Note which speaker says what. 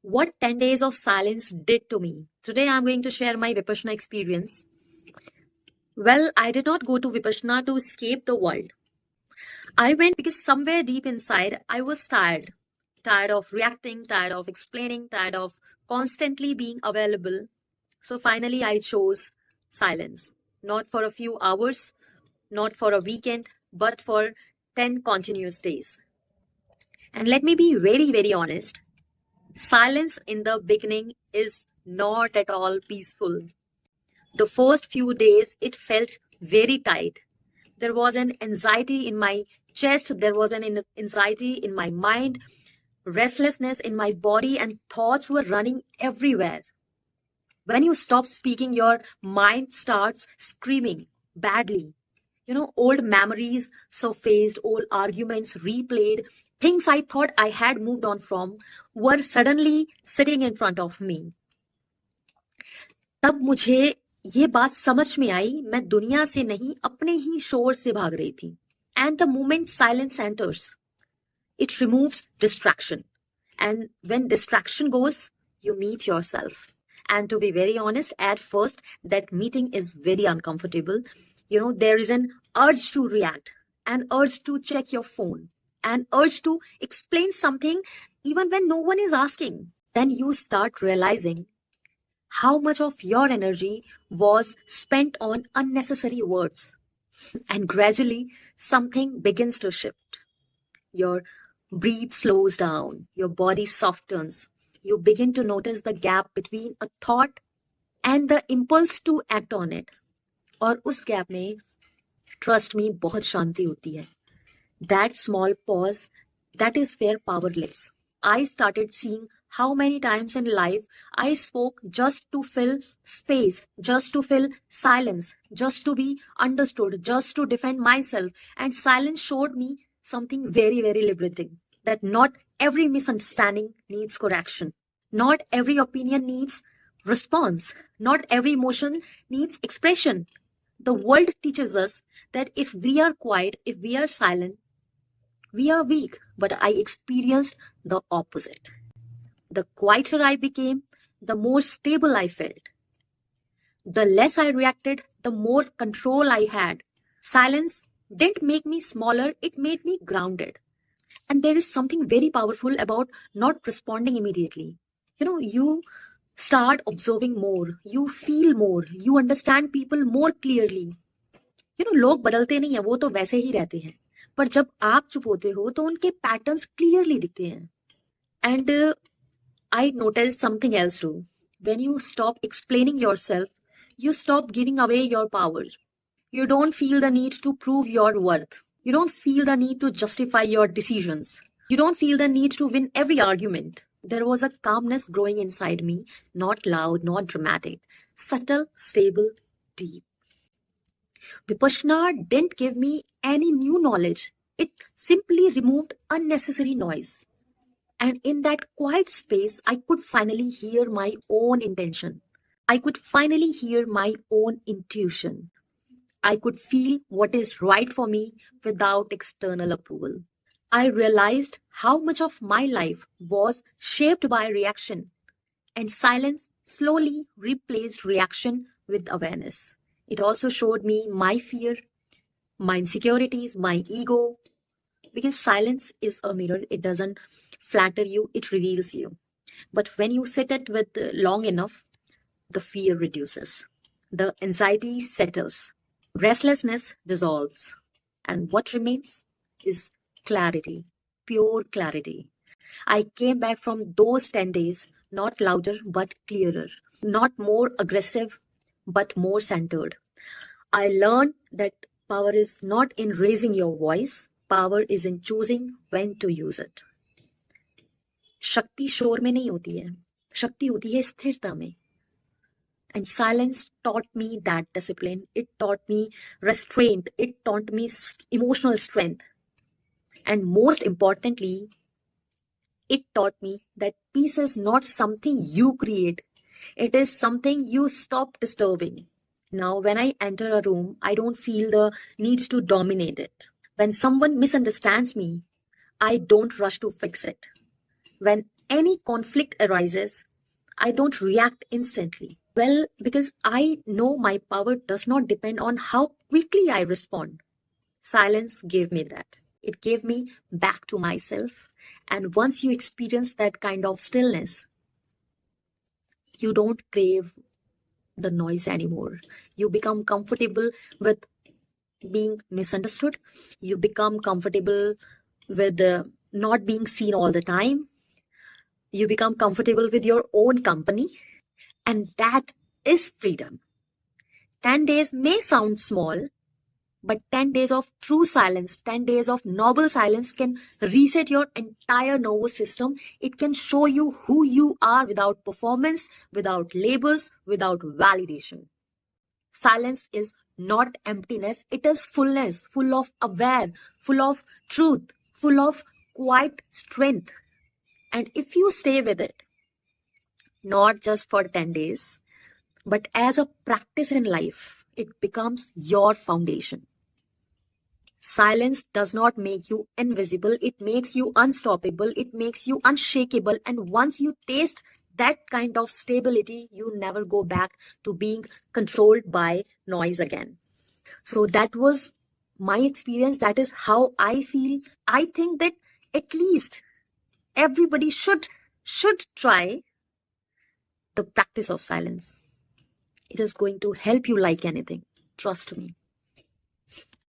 Speaker 1: what 10 days of silence did to me. Today I'm going to share my Vipassana experience. Well, I did not go to Vipassana to escape the world. I went because somewhere deep inside I was tired. Tired of reacting, tired of explaining, tired of constantly being available. So finally I chose silence. Not for a few hours, not for a weekend, but for 10 continuous days. And let me be very, very honest. Silence in the beginning is not at all peaceful. The first few days, it felt very tight. There was an anxiety in my chest, there was an anxiety in my mind, restlessness in my body, and thoughts were running everywhere. When you stop speaking, your mind starts screaming badly. Old memories surfaced, old arguments replayed, things I thought I had moved on from were suddenly sitting in front of me. तब मुझे ये बात समझ में आई, मैं दुनिया से नहीं अपने ही शोर से भाग रही थी. And the moment silence enters, it removes distraction. And when distraction goes, you meet yourself. And to be very honest, at first, that meeting is very uncomfortable. There is an urge to react, an urge to check your phone, an urge to explain something even when no one is asking. Then you start realizing how much of your energy was spent on unnecessary words. And gradually, something begins to shift. Your breath slows down, your body softens. You begin to notice the gap between a thought and the impulse to act on it. और उस gap में trust me बहुत शांति होती है. That small pause, that is where power lives. I started seeing how many times in life I spoke just to fill space, just to fill silence, just to be understood, just to defend myself. And silence showed me something very, very liberating. That not every misunderstanding needs correction. Not every opinion needs response. Not every emotion needs expression. The world teaches us that if we are quiet, if we are silent, we are weak. But I experienced the opposite. The quieter I became, the more stable I felt. The less I reacted, the more control I had. Silence didn't make me smaller, it made me grounded. And there is something very powerful about not responding immediately. You start observing more, you feel more, you understand people more clearly. लोग बदलते नहीं है, वो तो वैसे ही रहते हैं. पर जब आप चुप होते हो तो उनके पैटर्न्स क्लियरली दिखते हैं. And I noticed something else too. When you stop explaining yourself, you stop giving away your power. You don't feel the need to prove your worth. You don't feel the need to justify your decisions. You don't feel the need to win every argument. There was a calmness growing inside me, not loud, not dramatic, subtle, stable, deep. Vipassana didn't give me any new knowledge. It simply removed unnecessary noise. And in that quiet space, I could finally hear my own intention. I could finally hear my own intuition. I could feel what is right for me without external approval. I realized how much of my life was shaped by reaction, and silence slowly replaced reaction with awareness. It also showed me my fear, my insecurities, my ego, because silence is a mirror. It doesn't flatter you, it reveals you. But when you sit it with long enough, the fear reduces, the anxiety settles, restlessness dissolves, and what remains is clarity, pure clarity. I came back from those 10 days not louder but clearer, not more aggressive but more centered. I learned that power is not in raising your voice, power is in choosing when to use it. शक्ति शोर में नहीं होती है, शक्ति होती है स्थिरता में. And silence taught me that discipline. It taught me restraint. It taught me emotional strength. And most importantly, it taught me that peace is not something you create. It is something you stop disturbing. Now, when I enter a room, I don't feel the need to dominate it. When someone misunderstands me, I don't rush to fix it. When any conflict arises, I don't react instantly. Well, because I know my power does not depend on how quickly I respond. Silence gave me that. It gave me back to myself. And once you experience that kind of stillness, you don't crave the noise anymore. You become comfortable with being misunderstood. You become comfortable with not being seen all the time. You become comfortable with your own company. And that is freedom. 10 days may sound small, but 10 days of true silence, 10 days of noble silence can reset your entire nervous system. It can show you who you are without performance, without labels, without validation. Silence is not emptiness, it is fullness, full of aware, full of truth, full of quiet strength. And if you stay with it, not just for 10 days, but as a practice in life, it becomes your foundation. Silence does not make you invisible, it makes you unstoppable, it makes you unshakable. And once you taste that kind of stability, you never go back to being controlled by noise again. So that was my experience. That is how I feel. I think that at least everybody should try the practice of silence. It is going to help you like anything. Trust me.